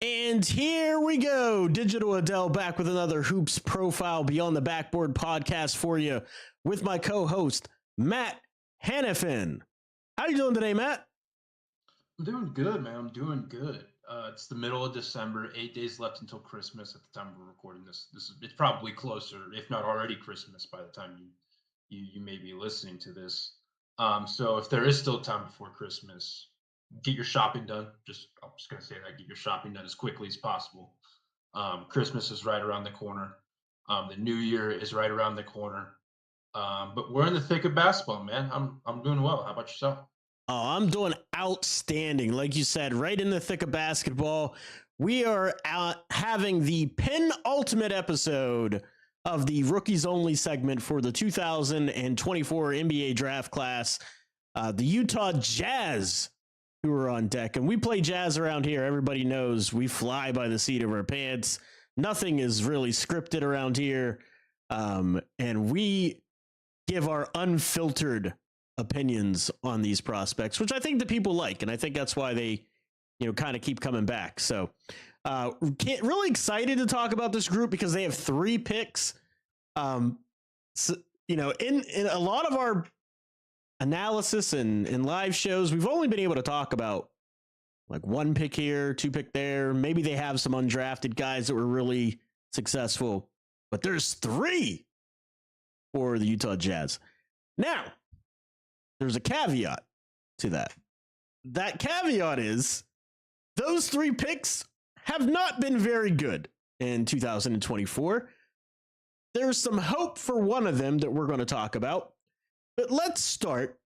And here we go. Digital Adel back with another Hoops Profile Beyond the Backboard podcast for you with my co-host, Matt Hanifan. How you doing today, Matt? I'm doing good, man. I'm doing good. It's the middle of December, 8 days left until Christmas at the time we're recording this. It's probably closer, if not already Christmas by the time you may be listening to this. So if there is still time before Christmas, get your shopping done. I'm just gonna say that, get your shopping done as quickly as possible. Christmas is right around the corner. The new year is right around the corner. But we're in the thick of basketball, man. I'm doing well. How about yourself? Oh, I'm doing outstanding. Like you said, right in the thick of basketball. We are having the penultimate episode of the Rookies Only segment for the 2024 NBA draft class. The Utah Jazz, who are on deck. And we play jazz around here. Everybody knows we fly by the seat of our pants. Nothing is really scripted around here. And we give our unfiltered opinions on these prospects, which I think the people like. And I think that's why they, kind of keep coming back. So really excited to talk about this group because they have 3 picks. In a lot of our analysis and live shows, we've only been able to talk about like 1 pick here, 2 pick there. Maybe they have some undrafted guys that were really successful, but there's 3 for the Utah Jazz. Now, there's a caveat to that. That caveat is those 3 picks have not been very good in 2024. There's some hope for one of them that we're going to talk about. But let's start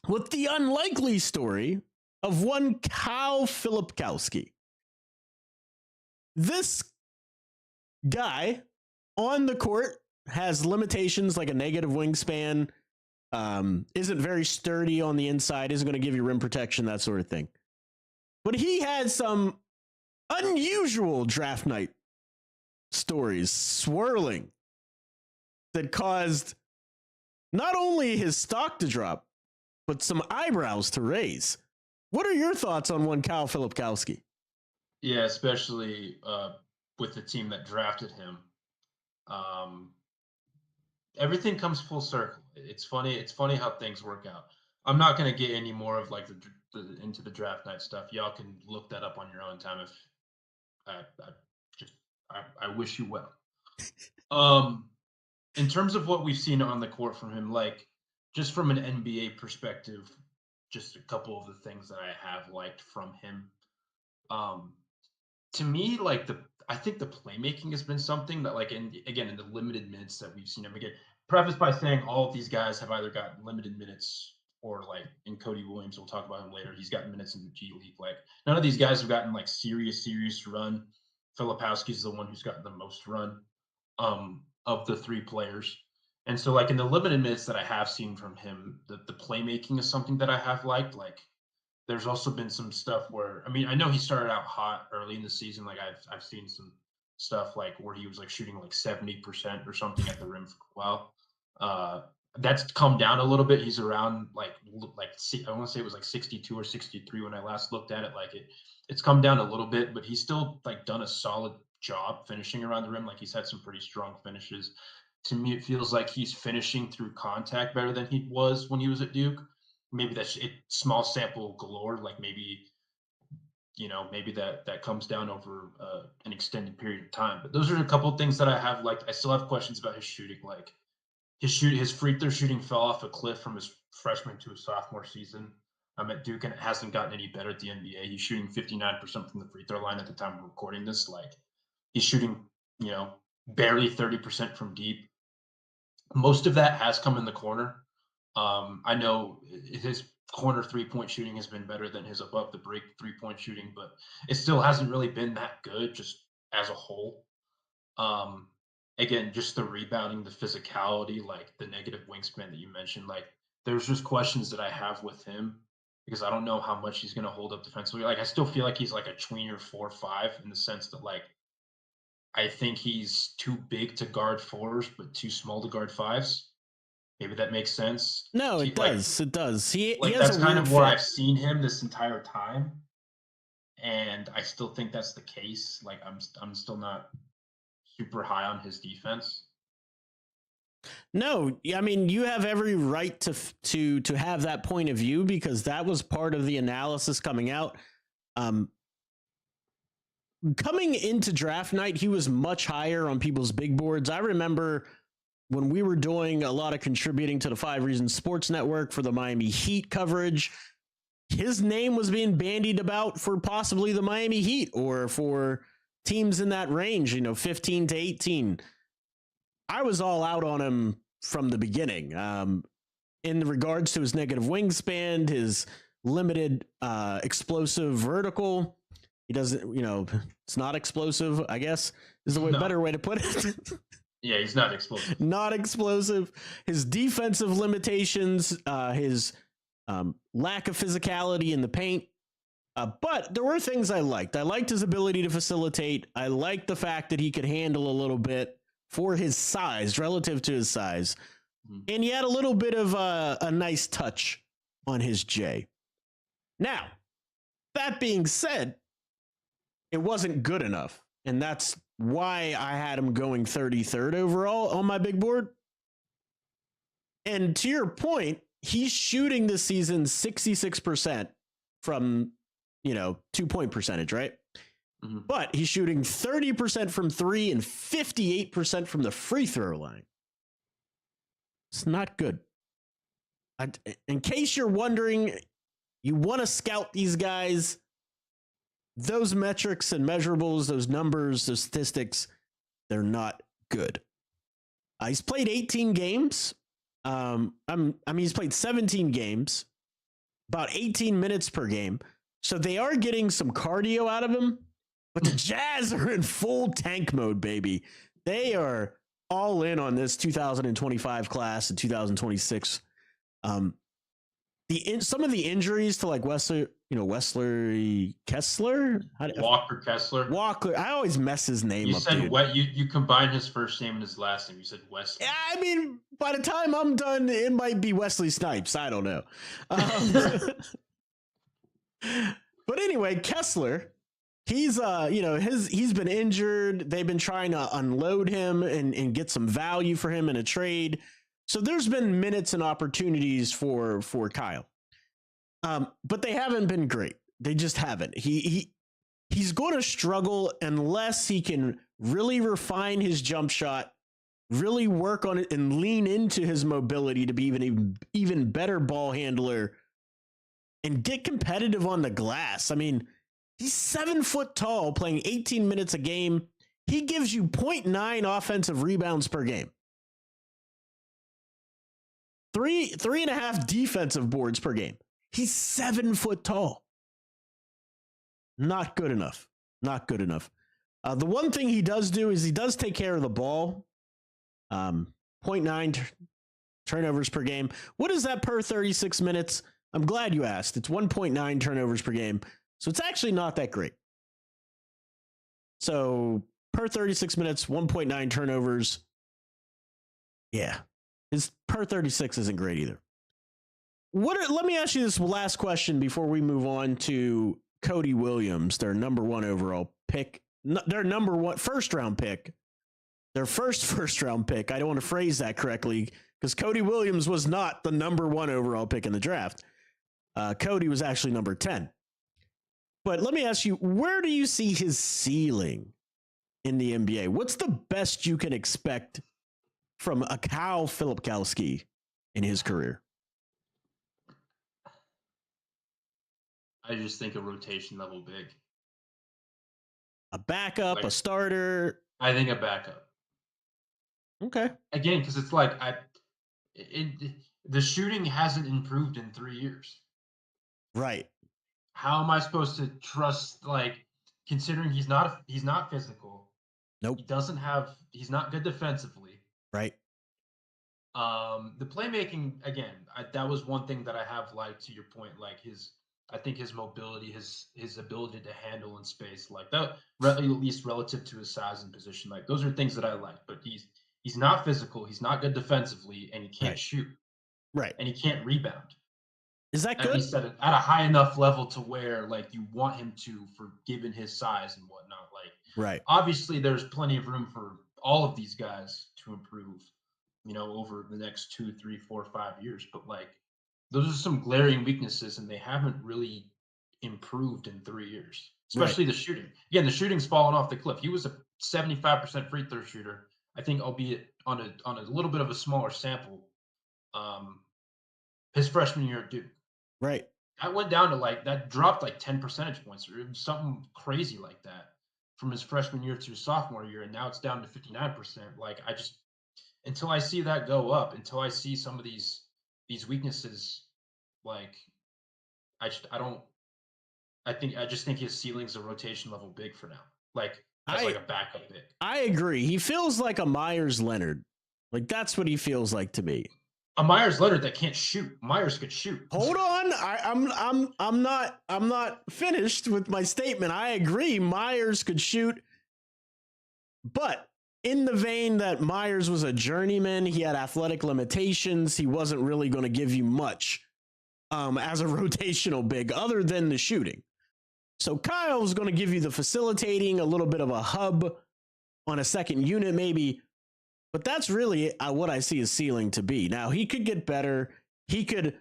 with the unlikely story of one Kyle Filipkowski. This guy on the court has limitations like a negative wingspan, isn't very sturdy on the inside, isn't going to give you rim protection, that sort of thing. But he had some unusual draft night stories swirling that caused not only his stock to drop, but some eyebrows to raise. What are your thoughts on one Kyle Filipkowski? Yeah, especially with the team that drafted him. Everything comes full circle. It's funny how things work out. I'm not going to get any more of like into the draft night stuff. Y'all can look that up on your own time. If I wish you well. In terms of what we've seen on the court from him, like just from an NBA perspective, just a couple of the things that I have liked from him. To me, like I think the playmaking has been something that, like, in the limited minutes that we've seen him, again, preface by saying all of these guys have either gotten limited minutes or, like, in Cody Williams, we'll talk about him later, he's gotten minutes in the G League. Like, none of these guys have gotten like serious run. Filipowski's the one who's gotten the most run of the 3 players. And so, like, in the limited minutes that I have seen from him, the playmaking is something that I have liked. Like, there's also been some stuff where, I mean, I know he started out hot early in the season. Like, I've seen some stuff like where he was like shooting like 70% or something at the rim for a while. That's come down a little bit. He's around like I want to say it was like 62 or 63 when I last looked at it. Like it's come down a little bit, but he's still like done a solid job finishing around the rim. Like, he's had some pretty strong finishes. To me, it feels like he's finishing through contact better than he was when he was at Duke. Maybe that's it, small sample galore. Like, maybe that comes down over an extended period of time. But those are a couple of things that I have. Like, I still have questions about his shooting. Like, his free throw shooting fell off a cliff from his freshman to his sophomore season. I'm at Duke, and it hasn't gotten any better at the NBA. He's shooting 59% from the free throw line at the time we're recording this. Like, he's shooting, barely 30% from deep. Most of that has come in the corner. I know his corner 3-point shooting has been better than his above the break 3-point shooting, but it still hasn't really been that good just as a whole. Again, just the rebounding, the physicality, like the negative wingspan that you mentioned, like there's just questions that I have with him because I don't know how much he's going to hold up defensively. Like, I still feel like he's like a tweener 4-5 in the sense that, like, I think he's too big to guard 4s, but too small to guard 5s. Maybe that makes sense. No, it does. It does. He has that's a kind weird of where fit. I've seen him this entire time. and I still think that's the case. Like I'm still not super high on his defense. No, I mean you have every right to have that point of view because that was part of the analysis coming out. Coming into draft night, he was much higher on people's big boards. I remember when we were doing a lot of contributing to the 5 Reasons Sports Network for the Miami Heat coverage, his name was being bandied about for possibly the Miami Heat or for teams in that range, 15 to 18. I was all out on him from the beginning. In regards to his negative wingspan, his limited explosive vertical, he doesn't, it's not explosive, I guess, is the better way to put it. Yeah, he's not explosive. Not explosive. His defensive limitations, his lack of physicality in the paint. But there were things I liked. I liked his ability to facilitate. I liked the fact that he could handle a little bit for his size, relative to his size. Mm-hmm. And he had a little bit of a nice touch on his J. Now, that being said, it wasn't good enough. And that's why I had him going 33rd overall on my big board. And to your point, he's shooting this season 66% from, 2-point percentage, right? Mm-hmm. But he's shooting 30% from 3 and 58% from the free throw line. It's not good. In case you're wondering, you want to scout these guys, those metrics and measurables, those numbers, those statistics, they're not good. He's played 18 games. He's played 17 games, about 18 minutes per game. So they are getting some cardio out of him, but the Jazz are in full tank mode, baby. They are all in on this 2025 class and 2026. Some of the injuries to like Wesley Kessler, Walker Kessler. Walker, I always mess his name up. You said you combined his first name and his last name. You said Wesley. I mean, by the time I'm done, it might be Wesley Snipes. I don't know. But anyway, Kessler, he's he's been injured. They've been trying to unload him and get some value for him in a trade. So there's been minutes and opportunities for Kyle. But they haven't been great. They just haven't. He's going to struggle unless he can really refine his jump shot, really work on it and lean into his mobility to be even better ball handler and get competitive on the glass. I mean, he's 7 foot tall, playing 18 minutes a game. He gives you 0.9 offensive rebounds per game. 3.5 defensive boards per game. He's 7 foot tall. Not good enough. Not good enough. The one thing he does do is he does take care of the ball. 0.9 turnovers per game. What is that per 36 minutes? I'm glad you asked. It's 1.9 turnovers per game. So it's actually not that great. So per 36 minutes, 1.9 turnovers. Yeah. His per 36 isn't great either. Let me ask you this last question before we move on to Cody Williams, their number 1 overall pick, their number 1 first round pick, their first round pick. I don't want to phrase that correctly because Cody Williams was not the number 1 overall pick in the draft. Cody was actually number 10. But let me ask you, where do you see his ceiling in the NBA? What's the best you can expect from a Kyle Filipkowski in his career? I just think a rotation level big. A backup, like, a starter? I think a backup. Okay. Again, because it's like the shooting hasn't improved in 3 years. Right. How am I supposed to trust, like, considering he's not physical? Nope. He's not good defensively. Right. The playmaking, again, that was one thing that I have liked, to your point, like I think his mobility, his ability to handle in space, like that, at least relative to his size and position, like those are things that I like. But he's not physical, he's not good defensively, and he can't shoot. Right. And he can't rebound. Is that at good? least at a high enough level to where like you want him to for given his size and whatnot. Like Right. obviously there's plenty of room for all of these guys to improve, over the next 2, 3, 4, 5 years. But like those are some glaring weaknesses, and they haven't really improved in 3 years. Right. Especially the shooting. Again, the shooting's fallen off the cliff. He was a 75% free throw shooter, I think, albeit on a little bit of a smaller sample. Um, his freshman year at Duke. Right. That went down to that dropped like 10 percentage points or something crazy like that from his freshman year to his sophomore year. And now it's down to 59%. Like until I see that go up, until I see some of these weaknesses, like I don't I just think his ceiling's a rotation level big for now. Like as like I a backup big. I agree. He feels like a Myers Leonard. Like that's what he feels like to me. A Myers Leonard that can't shoot. Myers could shoot. Hold on. I'm not finished with my statement. I agree. Myers could shoot, but in the vein that Myers was a journeyman, he had athletic limitations. He wasn't really going to give you much as a rotational big other than the shooting. So Kyle's going to give you the facilitating, a little bit of a hub on a second unit maybe, but that's really what I see his ceiling to be. Now, he could get better. He could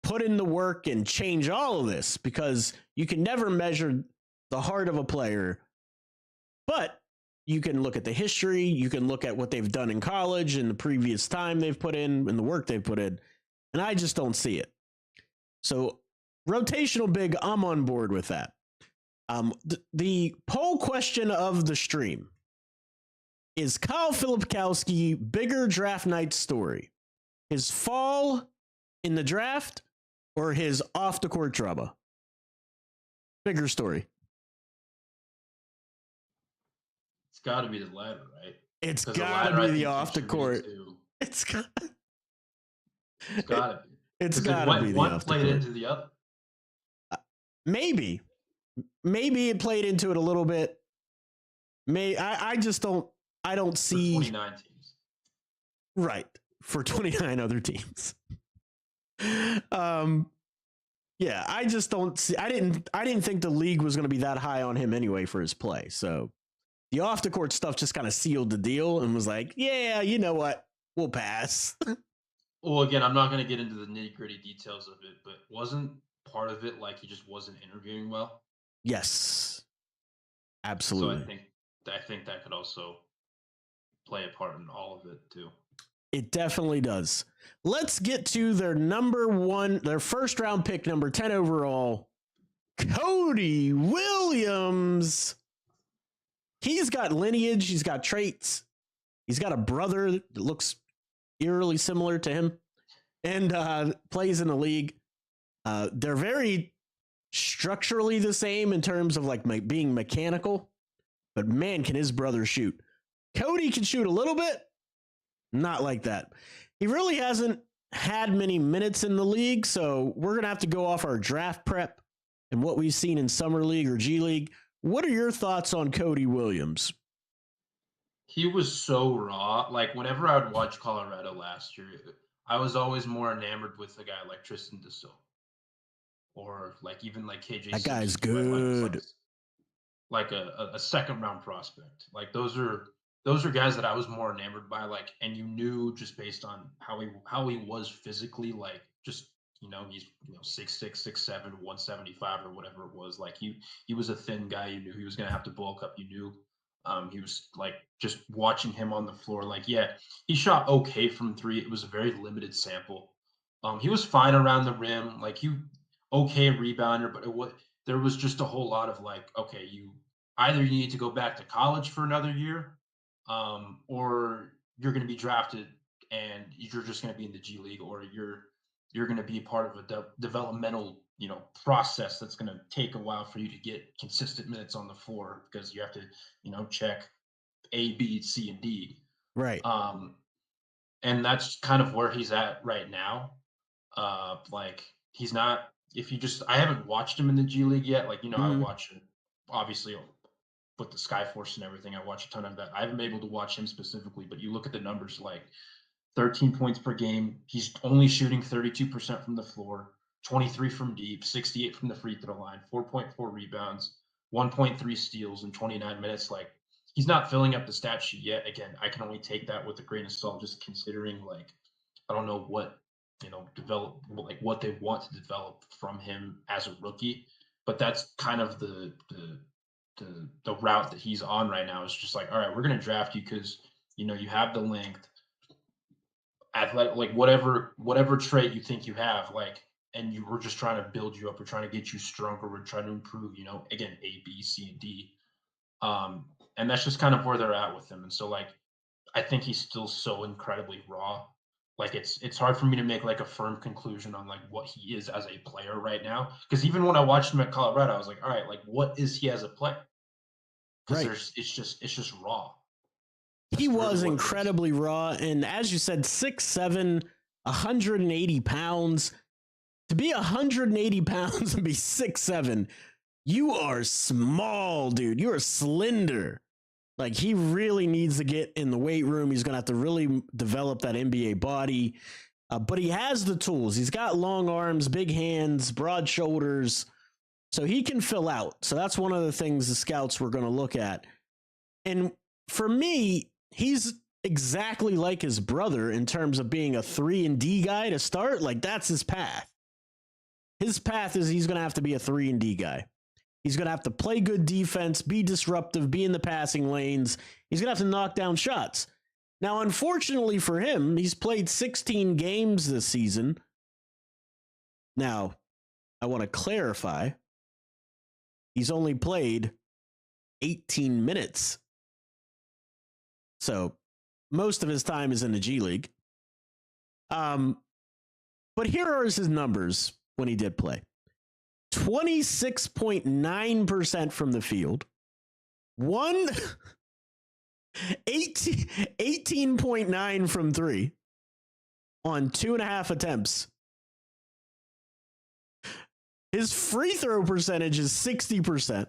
put in the work and change all of this because you can never measure the heart of a player, but you can look at the history. You can look at what they've done in college and the previous time they've put in and the work they've put in. And I just don't see it. So rotational big, I'm on board with that. The poll question of the stream is Kyle Filipkowski bigger draft night story? His fall in the draft or his off the court drama? Bigger story. It's got to be the latter, right? It's 'Cause got to latter, I be the think, off the court. contributed It's got It's got to be. it's 'Cause got to be the one off the played court. into the other. Maybe it played into it a little bit. I just don't see 29 teams. right for 29 other teams. Yeah, I just don't see. I didn't think the league was going to be that high on him anyway for his play. So the off the court stuff just kind of sealed the deal and was like, yeah, you know what, we'll pass. Well, again, I'm not going to get into the nitty gritty details of it, but wasn't part of it like he just wasn't interviewing well? Yes, absolutely. So I think that could also play a part in all of it too. It definitely does. Let's get to their first round pick, number 10 overall, Cody Williams. He's got lineage. He's got traits. He's got a brother that looks eerily similar to him and plays in the league. They're very structurally the same in terms of like being mechanical, but man, can his brother shoot. Cody can shoot a little bit, not like that. He really hasn't had many minutes in the league, so we're going to have to go off our draft prep and what we've seen in Summer League or G League. What are your thoughts on Cody Williams? He was so raw. Like whenever I would watch Colorado last year, I was always more enamored with a guy like Tristan DeSille, or like even like KJ. That guy's Simpson, good. like a second round prospect. Like those are guys that I was more enamored by. Like, and you knew just based on how he was physically, like just he's 6'6", 6'7", 175 or whatever it was. Like he was a thin guy. You knew he was gonna have to bulk up. You knew he was like just watching him on the floor. Like he shot okay from three. It was a very limited sample. He was fine around the rim. Like okay rebounder, but there was just a whole lot of like, okay, you need to go back to college for another year, or you're going to be drafted and you're just going to be in the G League, or you're going to be part of a developmental process that's going to take a while for you to get consistent minutes on the floor because you have to check A, B, C, and D. Right. And that's kind of where he's at right now. Like he's not. I haven't watched him in the G League yet. Like I watch him obviously with the Skyforce and everything. I watch a ton of that. I haven't been able to watch him specifically, but you look at the numbers, like 13 points per game. He's only shooting 32% from the floor. 23 from deep, 68 from the free throw line, 4.4 rebounds, 1.3 steals in 29 minutes. Like, he's not filling up the stat sheet yet. Again, I can only take that with a grain of salt, just considering, like, I don't know what, what they want to develop from him as a rookie. But that's kind of the route that he's on right now. Is just like, all right, we're going to draft you because, you have the length, athletic, like whatever trait you think you have, like, and we're just trying to build you up. We're trying to get you stronger. We're trying to improve, again, A, B, C, and D. And that's just kind of where they're at with him. And so, like, I think he's still so incredibly raw. Like, it's hard for me to make like a firm conclusion on like what he is as a player right now. Because even when I watched him at Colorado, I was like, all right, like, what is he as a player? Because Right. it's just raw. He That's really was what it is. incredibly raw. And as you said, 6'7", 180 pounds. To be 180 pounds and be 6'7", you are small, dude. You are slender. Like, he really needs to get in the weight room. He's going to have to really develop that NBA body. But he has the tools. He's got long arms, big hands, broad shoulders. So he can fill out. So that's one of the things the scouts were going to look at. And for me, he's exactly like his brother in terms of being a 3-and-D guy to start. Like, that's his path. His path is he's going to have to be a 3-and-D guy. He's going to have to play good defense, be disruptive, be in the passing lanes. He's going to have to knock down shots. Now, unfortunately for him, he's played 16 games this season. Now, I want to clarify. He's only played 18 minutes. So most of his time is in the G League. But here are his numbers when he did play. 26.9% from the field. 18.9 from three on 2.5 attempts. His free throw percentage is 60%.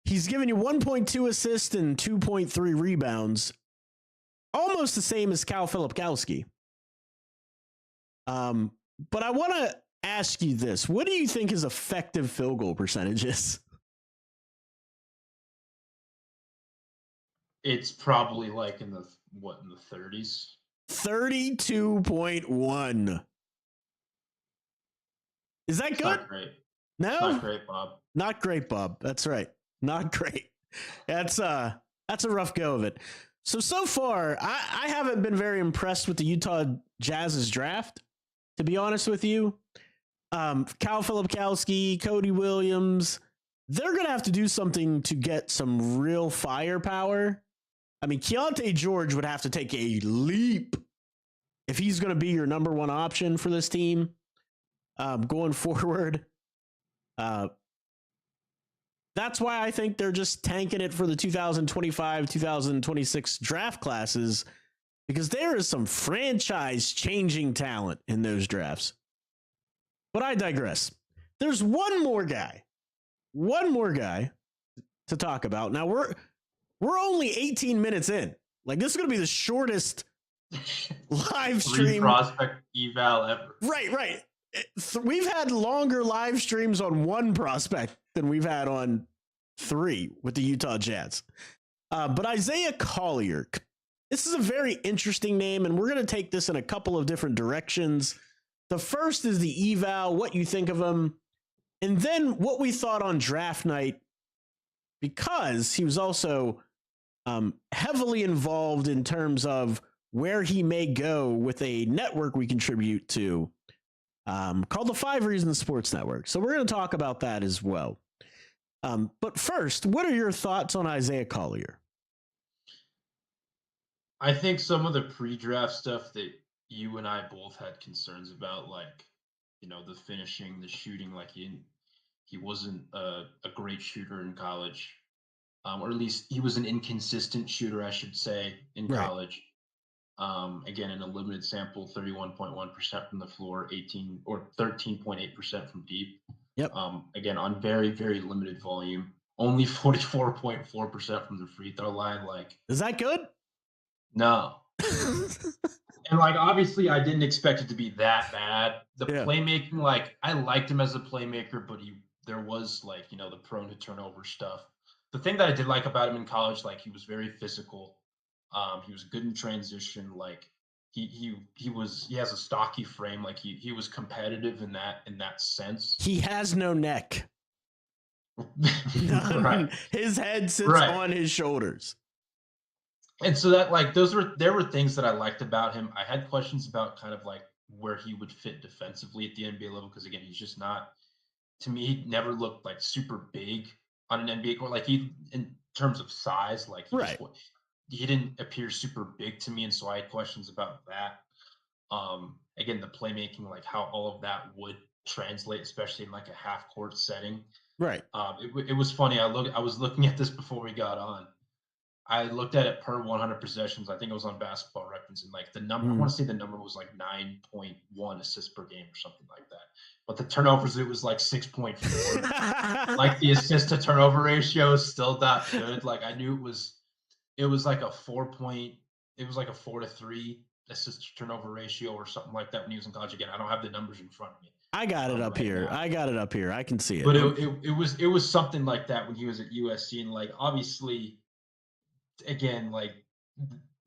He's given you 1.2 assists and 2.3 rebounds. Almost the same as Cal Filipkowski. But I want to ask you this. What do you think his effective field goal percentage is? It's probably like in the 30s? 32.1. Is that It's good? not great. No? It's not great, Bob. Not great, Bob. That's right. Not great. That's a rough go of it. So far, I haven't been very impressed with the Utah Jazz's draft, to be honest with you. Cal Filipkowski, Cody Williams, they're going to have to do something to get some real firepower. I mean, Keontae George would have to take a leap if he's going to be your number one option for this team going forward. That's why I think they're just tanking it for the 2025, 2026 draft classes, because there is some franchise-changing talent in those drafts. But I digress. There's one more guy to talk about. Now, we're only 18 minutes in. Like, this is going to be the shortest live stream. Prospect eval ever. Right. We've had longer live streams on one prospect than we've had on 3 with the Utah Jazz. But Isaiah Collier, this is a very interesting name, and we're going to take this in a couple of different directions. The first is the eval, what you think of him, and then what we thought on draft night, because he was also heavily involved in terms of where he may go with a network we contribute to called the 5 Reasons Sports Network. So we're going to talk about that as well. But first, what are your thoughts on Isaiah Collier? I think some of the pre-draft stuff that you and I both had concerns about, like, the finishing, the shooting, like he wasn't a great shooter in college, or at least he was an inconsistent shooter, I should say, in college. Again, in a limited sample, 31.1% from the floor, 13.8% from deep. Yep. Again, on very, very limited volume, only 44.4% from the free throw line. Like, is that good? No. And like obviously I didn't expect it to be that bad. The Yeah. playmaking, like I liked him as a playmaker, but there was like, the prone to turnover stuff. The thing that I did like about him in college, like he was very physical. He was good in transition. Like he has a stocky frame. Like he was competitive in that sense. He has no neck. Right. His head sits Right. on his shoulders. And so that like there were things that I liked about him. I had questions about kind of like where he would fit defensively at the NBA level because again, he's just not to me, he never looked like super big on an NBA court. Like he in terms of size, like Right. He didn't appear super big to me, and so I had questions about that. Again, the playmaking, like how all of that would translate, especially in like a half court setting. Right. It was funny. I was looking at this before we got on. I looked at it per 100 possessions. I think it was on Basketball Reference, and like the number, I want to say the number was like 9.1 assists per game or something like that. But the turnovers, it was like 6.4. Like the assist to turnover ratio is still that good. Like I knew it was like a 4-to-3 assist to turnover ratio or something like that when he was in college. Again, I don't have the numbers in front of me. I got it up here. I got it up here. I can see it. But it was something like that when he was at USC, and like obviously, again, like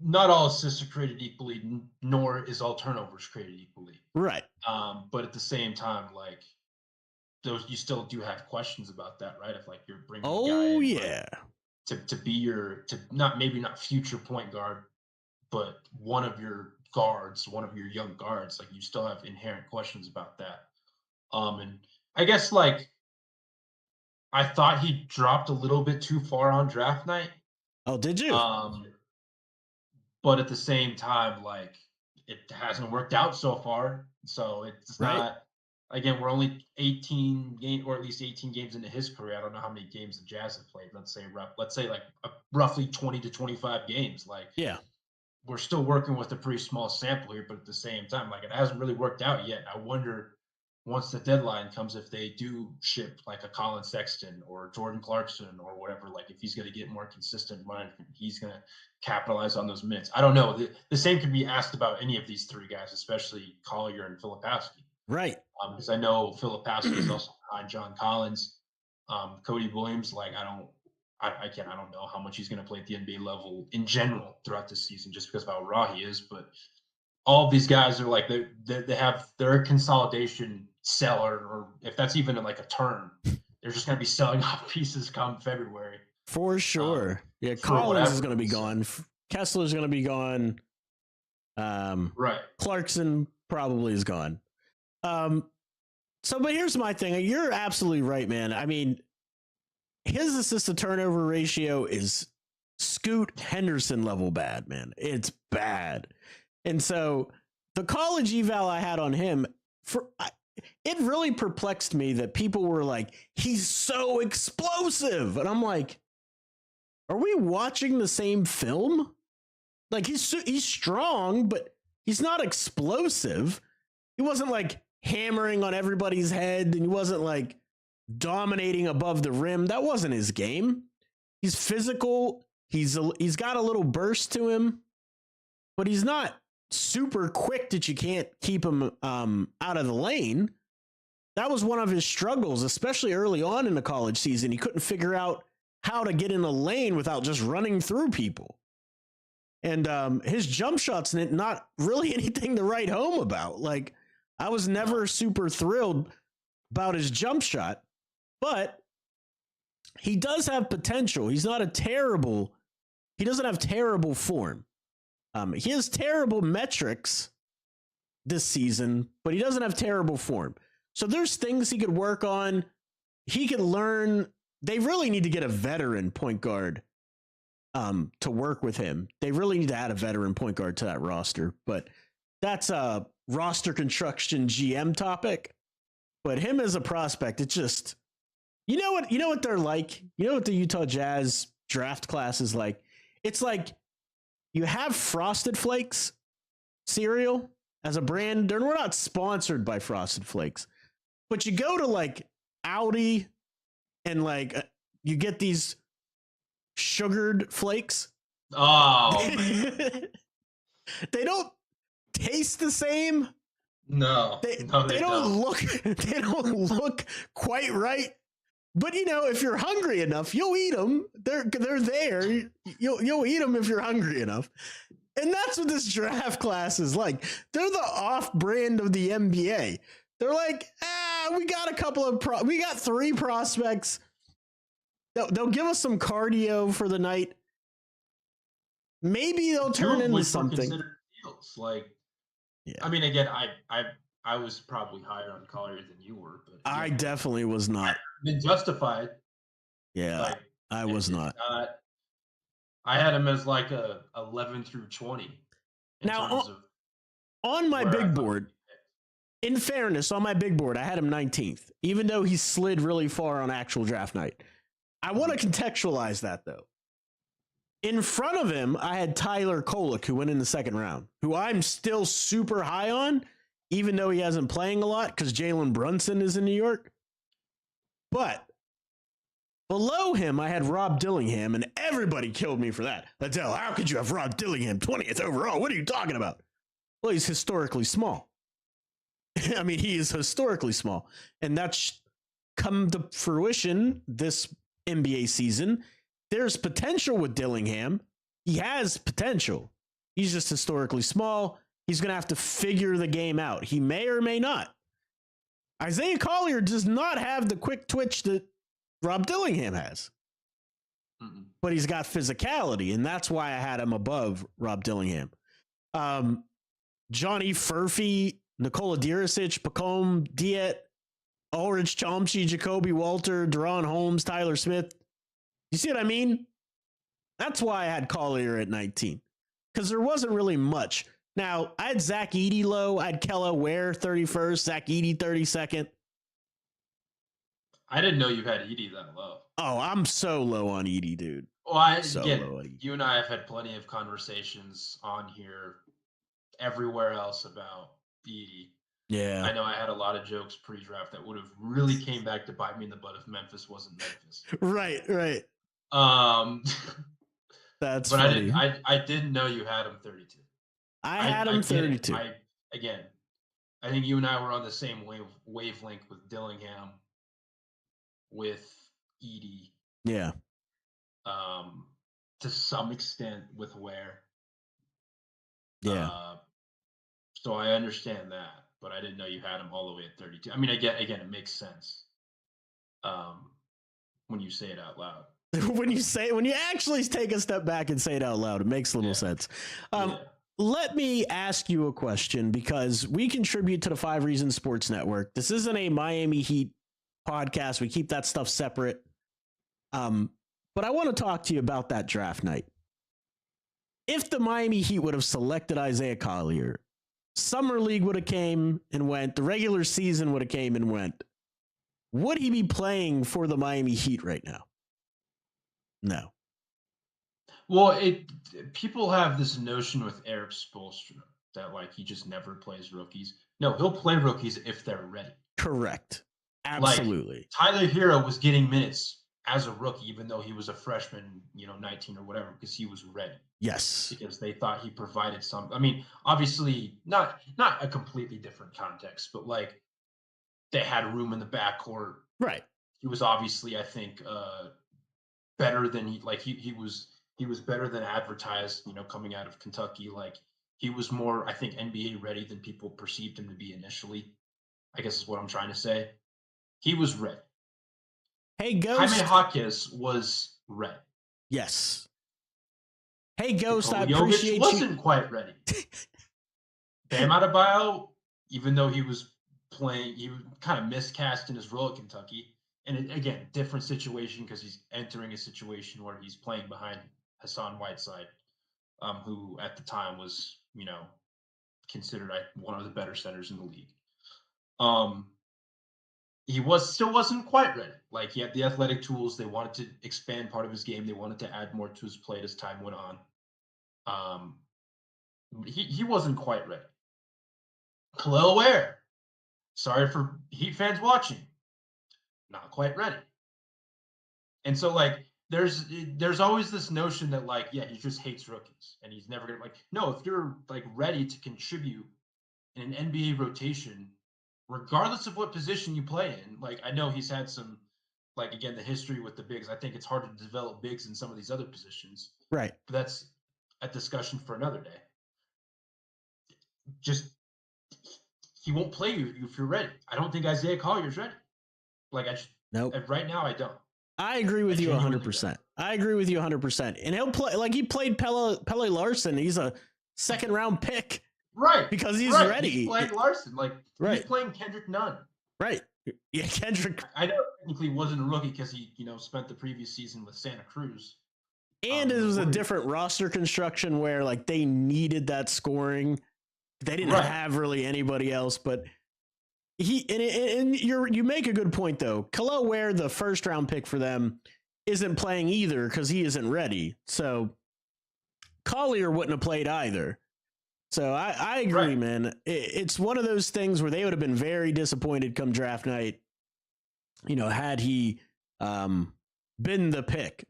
not all assists are created equally, nor is all turnovers created equally. Right. But at the same time, like you still do have questions about that, right? If like you're bringing a guy in, yeah. Like, to be maybe not future point guard, but one of your guards, one of your young guards, like you still have inherent questions about that. And I guess like I thought he dropped a little bit too far on draft night. Oh, did you? But at the same time, like it hasn't worked out so far. So it's not. Again, we're only 18 games, or at least 18 games into his career. I don't know how many games the Jazz have played. Let's say like roughly 20 to 25 games. Like, yeah, we're still working with a pretty small sample here, but at the same time, like it hasn't really worked out yet. I wonder once the deadline comes if they do ship like a Colin Sexton or Jordan Clarkson or whatever, like if he's going to get more consistent run, he's going to capitalize on those minutes. I don't know. The same can be asked about any of these three guys, especially Collier and Filipowski. Right. Because I know Filipowski is also behind John Collins. Cody Williams, like I don't know how much he's going to play at the NBA level in general throughout this season, just because of how raw he is. But all of these guys are like they're a consolidation seller, or if that's even like a term, they're just going to be selling off pieces come February. For sure. Yeah, Collins is going to be gone. Kessler's going to be gone. Right. Clarkson probably is gone. But here's my thing. You're absolutely right, man. I mean, his assist to turnover ratio is Scoot Henderson level bad, man. It's bad. And so the college eval I had on him, it really perplexed me that people were like, he's so explosive. And I'm like, are we watching the same film? Like he's strong, but he's not explosive. He wasn't like hammering on everybody's head, and he wasn't like dominating above the rim. That wasn't his game. He's physical. He's got a little burst to him, but he's not super quick that you can't keep him out of the lane. That was one of his struggles, especially early on in the college season. He couldn't figure out how to get in a lane without just running through people. And his jump shot's not really anything to write home about. Like, I was never super thrilled about his jump shot, but he does have potential. He doesn't have terrible form. He has terrible metrics this season, but he doesn't have terrible form. So there's things he could work on. He could learn. They really need to get a veteran point guard to work with him. They really need to add a veteran point guard to that roster, but that's a roster construction GM topic. But him as a prospect, it's just, you know what they're like? You know what the Utah Jazz draft class is like? It's like you have Frosted Flakes cereal as a brand. We're not sponsored by Frosted Flakes, but you go to like Aldi and like you get these sugared flakes. Oh, They don't taste the same. No, They they don't don't. look they don't look quite right. But if you're hungry enough, you'll eat them. They're there. You'll eat them if you're hungry enough. And that's what this draft class is like. They're the off-brand of the NBA. They're like, we got a couple of we got 3 prospects. They'll give us some cardio for the night. Maybe they'll turn into something. Deals. Like, yeah. I mean, again, I was probably higher on Collier than you were, but again, I definitely was not. Been justified. Yeah, like, I was not. I had him as like a 11 through 20. Now, on my big board, in fairness, on my big board, I had him 19th, even though he slid really far on actual draft night. I want to contextualize that, though. In front of him, I had Tyler Kolek, who went in the second round, who I'm still super high on, even though he hasn't playing a lot because Jalen Brunson is in New York. But below him, I had Rob Dillingham, and everybody killed me for that. Adel, how could you have Rob Dillingham 20th overall? What are you talking about? Well, he's historically small. I mean, he is historically small. And that's come to fruition this NBA season. There's potential with Dillingham. He has potential. He's just historically small. He's going to have to figure the game out. He may or may not. Isaiah Collier does not have the quick twitch that Rob Dillingham has. Mm-mm. But he's got physicality, and that's why I had him above Rob Dillingham. Johnny Furphy, Nikola Diricic, Pacome Diet, Ulrich Chomsky, Jacoby Walter, Deron Holmes, Tyler Smith. You see what I mean? That's why I had Collier at 19. Because there wasn't really much. Now, I had Zach Edey low. I had Kelly Ware 31st, Zach Edey 32nd. I didn't know you had Edey that low. Oh, I'm so low on Edey, dude. Well, you and I have had plenty of conversations on here, everywhere else about Edey. Yeah. I know I had a lot of jokes pre-draft that would have really came back to bite me in the butt if Memphis wasn't Memphis. Right. That's but funny. I didn't know you had him 32. I had him 32. I think you and I were on the same wavelength with Dillingham, with Edey. Yeah. To some extent with Ware. Yeah. So I understand that, but I didn't know you had him all the way at 32. I mean, again, it makes sense. When you say it out loud. when you actually take a step back and say it out loud, it makes a little sense. Let me ask you a question, because we contribute to the 5 Reasons Sports Network. This isn't a Miami Heat podcast. We keep that stuff separate. But I want to talk to you about that draft night. If the Miami Heat would have selected Isaiah Collier, Summer League would have came and went, the regular season would have came and went, would he be playing for the Miami Heat right now? No. Well, people have this notion with Eric Spoelstra that like he just never plays rookies. No, he'll play rookies if they're ready. Correct. Absolutely. Like, Tyler Hero was getting minutes as a rookie, even though he was a freshman, 19 or whatever, because he was ready. Yes. Because they thought he provided some. I mean, obviously not a completely different context, but like they had room in the backcourt. Right. He was obviously, I think, better than he was better than advertised, coming out of Kentucky. Like he was more, I think, NBA ready than people perceived him to be initially, I guess is what I'm trying to say. He was ready. Hey, Ghost. Jaime Jaquez was ready. Yes. Hey, Ghost, I Jokic appreciate you. Wasn't quite ready. Bam Adebayo, even though he was playing, he was kind of miscast in his role at Kentucky. And again, different situation because he's entering a situation where he's playing behind Hassan Whiteside, who at the time was, considered one of the better centers in the league. He still wasn't quite ready. Like he had the athletic tools. They wanted to expand part of his game. They wanted to add more to his play as time went on. He wasn't quite ready. Khalil Ware, sorry for Heat fans watching, not quite ready. And so like there's always this notion that like, yeah, he just hates rookies and he's never gonna like. No, if you're like ready to contribute in an NBA rotation, regardless of what position you play in, like I know he's had some, like again the history with the bigs. I think it's hard to develop bigs in some of these other positions, Right. but that's a discussion for another day. Just he won't play you if you're ready. I don't think Isaiah Collier's ready. Like Nope. right now, I don't. I agree with you genuinely 100%. I agree with you 100%. And he'll play like he played Pelle Larson. He's a second round pick. Right. Because he's ready. He's playing Larson. Like Right. he's playing Kendrick Nunn. Right. Yeah, Kendrick. I know technically wasn't a rookie because he, spent the previous season with Santa Cruz. And it was a different roster construction where like they needed that scoring. They didn't have really anybody else, but you make a good point though. Collier, the first round pick for them, isn't playing either because he isn't ready. So Collier wouldn't have played either. So I agree, man. It's one of those things where they would have been very disappointed come draft night, had he been the pick.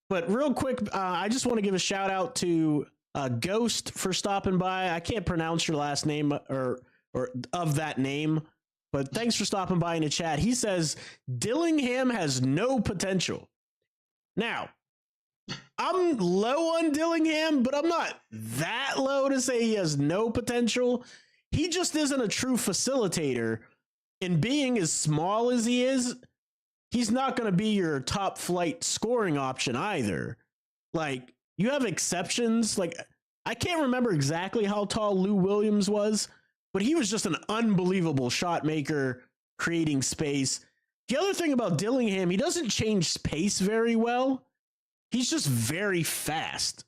But real quick, I just want to give a shout out to Ghost for stopping by. I can't pronounce your last name or of that name, but thanks for stopping by in the chat. He says Dillingham has no potential. Now, I'm low on Dillingham, but I'm not that low to say he has no potential. He just isn't a true facilitator. And being as small as he is, he's not going to be your top flight scoring option either. Like, you have exceptions. Like, I can't remember exactly how tall Lou Williams was, but he was just an unbelievable shot maker, creating space. The other thing about Dillingham, he doesn't change pace very well. He's just very fast,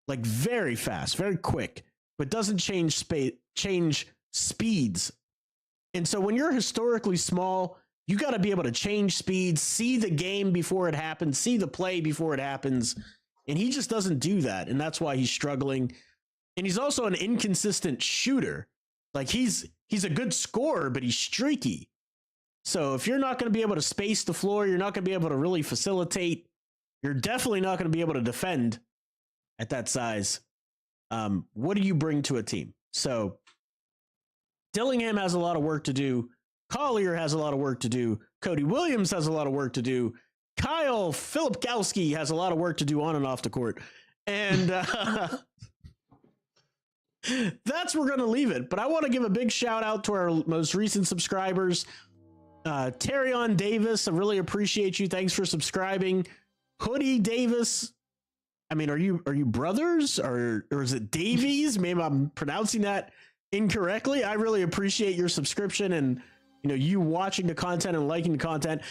like very fast, very quick, but doesn't change speeds. And so when you're historically small, you got to be able to change speeds, see the game before it happens, see the play before it happens. And he just doesn't do that. And that's why he's struggling. And he's also an inconsistent shooter. Like he's a good scorer, but he's streaky. So if you're not going to be able to space the floor, you're not going to be able to really facilitate. You're definitely not going to be able to defend at that size. What do you bring to a team? So Dillingham has a lot of work to do. Collier has a lot of work to do. Cody Williams has a lot of work to do. Kyle Filipkowski has a lot of work to do on and off the court. And that's where we're going to leave it. But I want to give a big shout out to our most recent subscribers. Terrion Davis, I really appreciate you. Thanks for subscribing. Hoodie Davis. I mean, are you brothers or is it Davies? Maybe I'm pronouncing that incorrectly. I really appreciate your subscription and you watching the content and liking the content.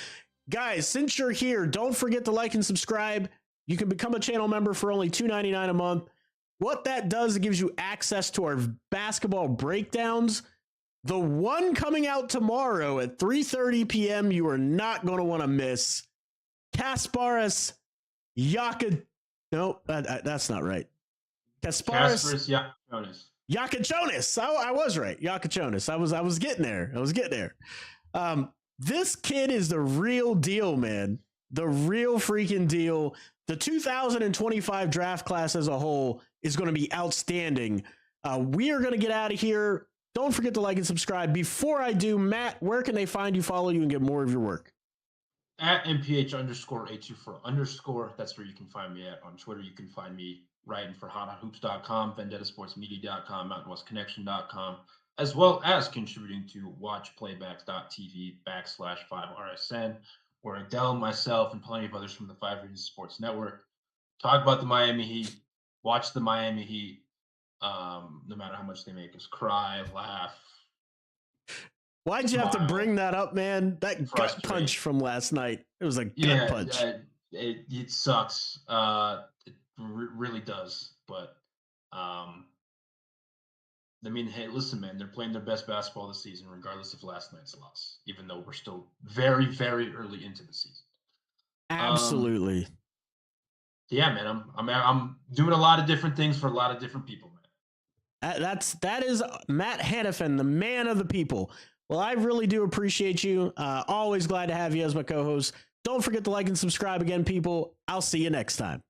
Guys, since you're here, don't forget to like and subscribe. You can become a channel member for only $2.99 a month. What that does, it gives you access to our basketball breakdowns. The one coming out tomorrow at 3:30 p.m. you are not going to want to miss. Kasparas No, that's not right. Kasparas Yakachonis. I was right. Yakachonis. I was getting there. This kid is the real deal, man. The real freaking deal. The 2025 draft class as a whole is going to be outstanding. We are going to get out of here. Don't forget to like and subscribe. Before I do, Matt, where can they find you, follow you, and get more of your work? At MPH_824_. That's where you can find me at. On Twitter, you can find me writing for hothoops.com, vendettasportsmedia.com, mountainwestconnection.com, as well as contributing to watchplayback.tv/5RSN, where Adel, myself, and plenty of others from the 5 Regions Sports Network talk about the Miami Heat, watch the Miami Heat, no matter how much they make us cry, laugh. Why'd you have to bring that up, man? That gut punch from last night. It was a gut punch. It sucks. It really does. But, I mean, hey, listen, man, they're playing their best basketball this season, regardless of last night's loss, even though we're still very, very early into the season. Absolutely. Yeah, man, I'm doing a lot of different things for a lot of different people, man. That is Matt Hanifan, the man of the people. Well, I really do appreciate you. Always glad to have you as my co-host. Don't forget to like and subscribe again, people. I'll see you next time.